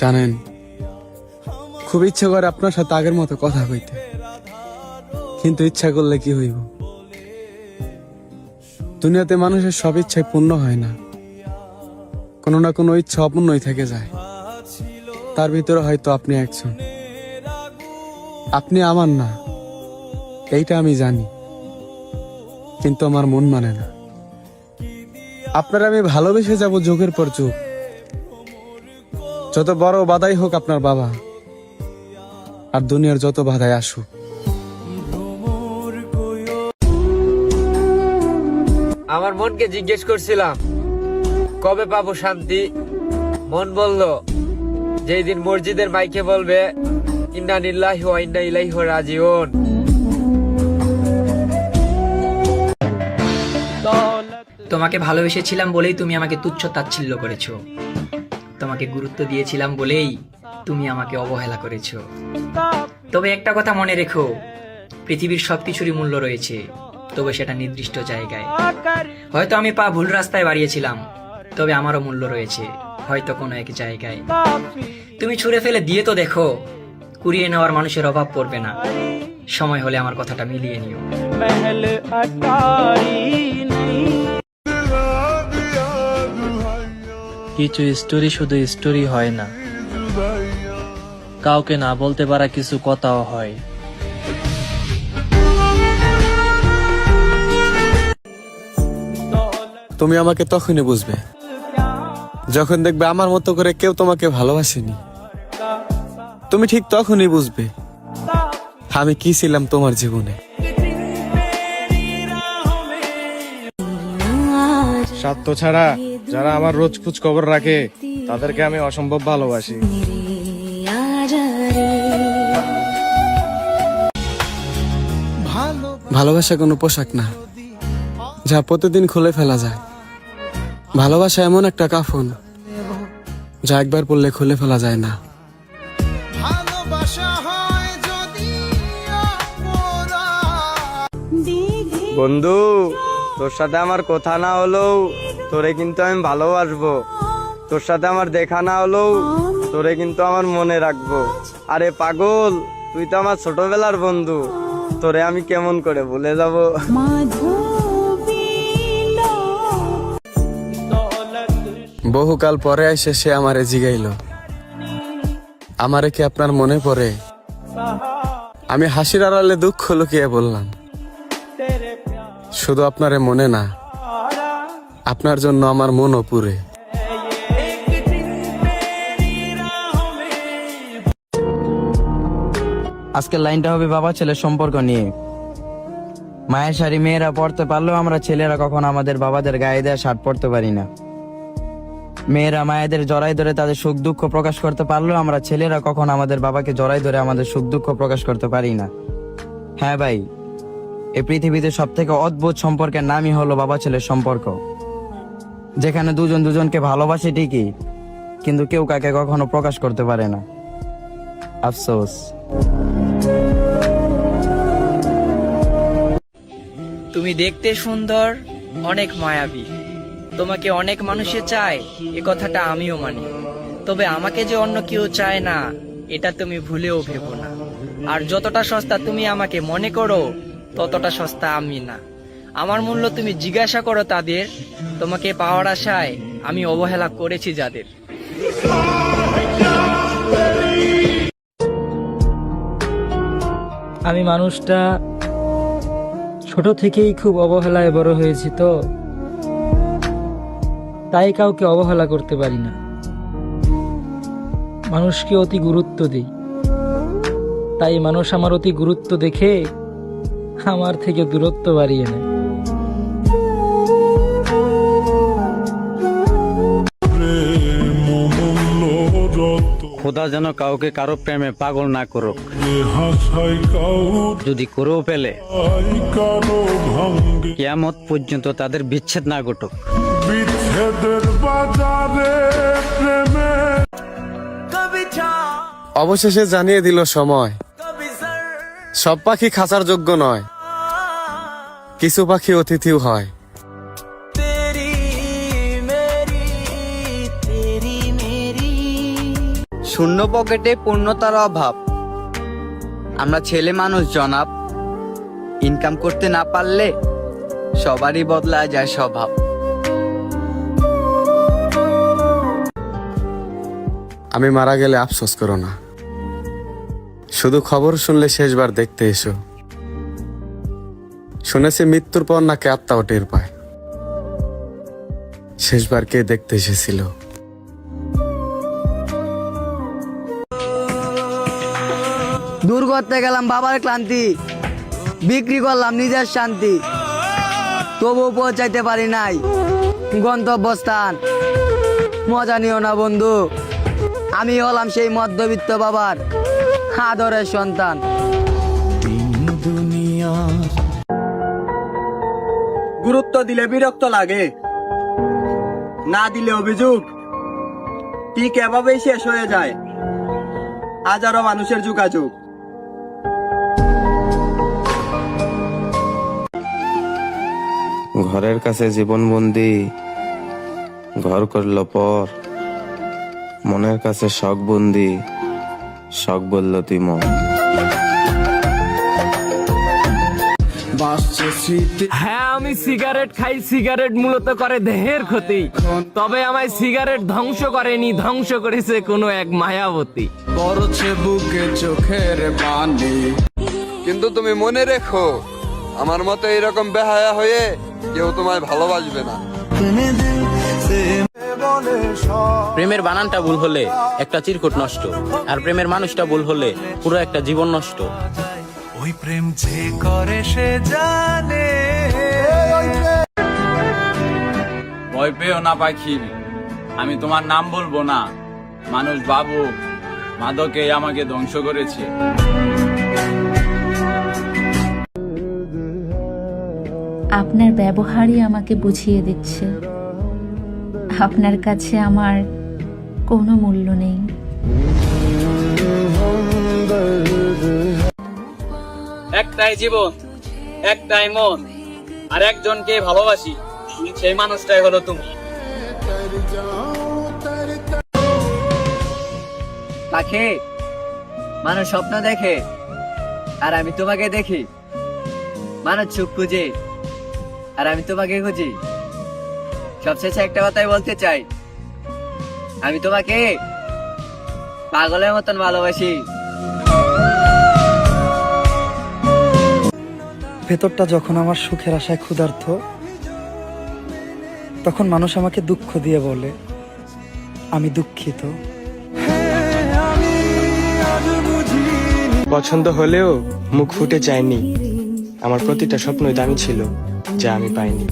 জানেন, খুব ইচ্ছা করে আপনার সাথে আগের মতো কথা কইতে, কিন্তু ইচ্ছা করলে কি হইব? দুনিয়াতে মানুষের সব ইচ্ছাই পূর্ণ হয় না, কোনো না কোনো ইচ্ছা অপূর্ণই থেকে যায়। তার ভিতরে হয়তো আপনি একজন। আপনি আমার না, এইটা আমি জানি, কিন্তু আমার মন মানে না। আপনার আমি ভালোবেসে যাব যুগের পর যুগ, যত বড় বাধাই হোক আপনার বাবা, আর দুনিয়ার যত বাধাই আসুক। আমার মনকে জিজ্ঞেস করছিলাম কবে পাবো শান্তি। মন বলল যেই দিন মসজিদের মাইকে বলবে ইন্না লিল্লাহি ওয়া ইন্না ইলাইহি রাজিউন। তোমাকে ভালোবেসেছিলাম বলেই তুমি আমাকে তুচ্ছ তাচ্ছিল্য করেছো। তোমাকে গুরুত্ব দিয়েছিলাম বলেই তুমি আমাকে অবহেলা করেছো। তবে একটা কথা মনে রেখো, পৃথিবীর সবকিছুরই মূল্য রয়েছে, তবে সেটা নির্দিষ্ট জায়গায়। হয়তো আমি পা ভুল রাস্তায় বাড়িয়েছিলাম, তবে আমারও মূল্য রয়েছে হয়তো কোনো এক জায়গায়। তুমি ছুঁড়ে ফেলে দিয়ে তো দেখো, কুড়িয়ে নেওয়ার মানুষের অভাব পড়বে না। সময় হলে আমার কথাটা মিলিয়ে নিও। কিছু স্টোরি শুধু স্টোরি হয় না, কাউকে না বলতে পারা কিছু কথাও হয়। তুমি আমাকে তখনই বুঝবে যখন দেখবে আমার মতো করে কেউ তোমাকে ভালোবাসেনি। তুমি ঠিক তখনই বুঝবে আমি কি ছিলাম তোমার জীবনে। স্বার্থ ছাড়া যারা আমার রোজ খোঁজ খবর রাখে তাদেরকে আমি অসম্ভব ভালোবাসি। ভালোবাসা কোনো পোশাক না যা প্রতিদিন খুলে ফেলা যায়। ভালোবাসা এমন একটা কাফন যা একবার পরলে খুলে ফেলা যায় না। বন্ধু, তোর সাথে আমার কথা না হলেও তোরে কিন্তু আমি ভালোবাসবো। তোর সাথে আমার দেখা না হলেও তোরে কিন্তু আমার মনে রাখবো। আরে পাগল, তুই তো আমার ছোটবেলার বন্ধু, তোরে আমি কেমন করে ভুলে যাব। বহুকাল পরে এসে সে আমারে জিগাইল, আমারে কি আপনার মনে পড়ে? আমি হাসির আড়ালে দুঃখ লুকিয়ে বললাম, শুধু আপনারে মনে না, আপনার জন্য আমার মনও পুরে। আজকের লাইনটা হবে বাবা ছেলের সম্পর্ক নিয়ে। মায়ের শাড়ি মেয়েরা পরতে পারলেও আমরা ছেলেরা কখন আমাদের বাবাদের গায়ে দেওয়া শার্ট পরতে পারি না। মেয়েরা মায়েদের জড়াই ধরে তাদের সুখ দুঃখ প্রকাশ করতে পারলেও আমরা ছেলেরা কখন আমাদের বাবাকে জড়াই ধরে আমাদের সুখ দুঃখ প্রকাশ করতে পারি না। হ্যাঁ ভাই, এই পৃথিবীতে সব থেকে অদ্ভুত সম্পর্কের নামই হলো বাবা ছেলের সম্পর্ক, যেখানে দুজন দুজনকে ভালোবাসে ঠিকই, কিন্তু কেউ কাকে কখনো প্রকাশ করতে পারে না। আফসোস। তুমি দেখতে সুন্দর, অনেক মায়াবী, তোমাকে অনেক মানুষে চায়, এ কথাটা আমিও মানি। তবে আমাকে যে অন্য কেউ চায় না, এটা তুমি ভুলেও ভেবো না। আর যতটা সস্তা তুমি আমাকে মনে করো, ততটা সস্তা আমি না। আমার মূল্য তুমি জিজ্ঞাসা করো তাদের, তোমাকে পাওয়ার আশায় আমি অবহেলা করেছি যাদের। আমি মানুষটা ছোট থেকেই খুব অবহেলায় বড় হয়েছি, তো তাই কাউকে অবহেলা করতে পারি না। মানুষকে অতি গুরুত্ব দিই, তাই মানুষ আমার অতি গুরুত্ব দেখে আমার থেকে দূরত্ব বাড়িয়ে নেয়। খোদা যেন কাউকে কারো প্রেমে পাগল না করুক, যদি করেও পেলে কিয়ামত পর্যন্ত তাদের বিচ্ছেদ না ঘটুক। অবশেষে জানিয়ে দিল সময়, সব পাখি খাঁচার যোগ্য নয়, কিছু পাখি অতিথিও হয়। শূন্য পকেটে পূর্ণতার অভাব। আমরা ছেলে মানুষ জনাব, ইনকাম করতে না পারলে সবারই বদলা যায় স্বভাব। আমি মারা গেলে আফসোস করো না, শুধু খবর শুনলে শেষবার দেখতে এসো। শুনেছি মৃত্যুর পর নাকি আত্মাও টের পায়। শেষবার কে দেখতে এসেছিল? দূর করতে গেলাম বাবার ক্লান্তি, বিক্রি করলাম নিজের শান্তি, তবুও পৌঁছাইতে পারি নাই গন্তব্যস্থান। মজা নিও না বন্ধু, আমি হলাম সেই মধ্যবিত্ত বাবার আদরের সন্তান। গুরুত্ব দিলে বিরক্ত লাগে, না দিলে অভিযোগ। ঠিক এভাবেই শেষ হয়ে যায় হাজারো মানুষের যোগাযোগ। ঘরের কাছে জীবনবন্দি, ঘর করল পর। মনের কাছে শখ বন্দি, শখ বলল তুই মন। হ্যাঁ, আমি সিগারেট খাই। সিগারেট মূলত করে দেহের ক্ষতি, তবে আমায় সিগারেট ধ্বংস করেনি, ধ্বংস করেছে কোনো এক মায়াবতী। পড়ছে বুকে চোখের পানি। কিন্তু তুমি মনে রেখো, আমার মতো এরকম বেহায়া হয়ে কেউ তোমায় ভালোবাসবে না। প্রেমের বানানটা ভুল হলে একটা চিরকুট নষ্ট, আর প্রেমের মানুষটা ভুল হলে পুরো একটা জীবন নষ্ট। ওই প্রেম যে করে সে জানে। ভয় পেও না পাখি, আমি তোমার নাম বলবো না। মানুষ ভাবুক মাদকে আমাকে ধ্বংস করেছে। আপনার ব্যবহারই আমাকে বুঝিয়ে দিচ্ছে আপনার কাছে আমার কোনো মূল্য নেই। একটাই জীবন, একটাই মন, আর একজনকে ভালোবাসি, সেই মানুষটাই হলো তুমি। পাখি, মানুষ স্বপ্ন দেখে আর আমি তোমাকে দেখি। মানুষ সুখ খুঁজে আর আমি তোমাকে খুঁজি। সবশেষে একটা কথাই বলতে চাই, আমি তোমাকে পাগলের মতন ভালোবাসি। ভেতরটা যখন আমার সুখের আশায় ক্ষুধার্ত, তখন মানুষ আমাকে দুঃখ দিয়ে বলে আমি দুঃখিত। পছন্দ হলেও মুখ ফুটে চাইনি, আমার প্রতিটা স্বপ্নই দামি ছিল যা আমি পাইনি।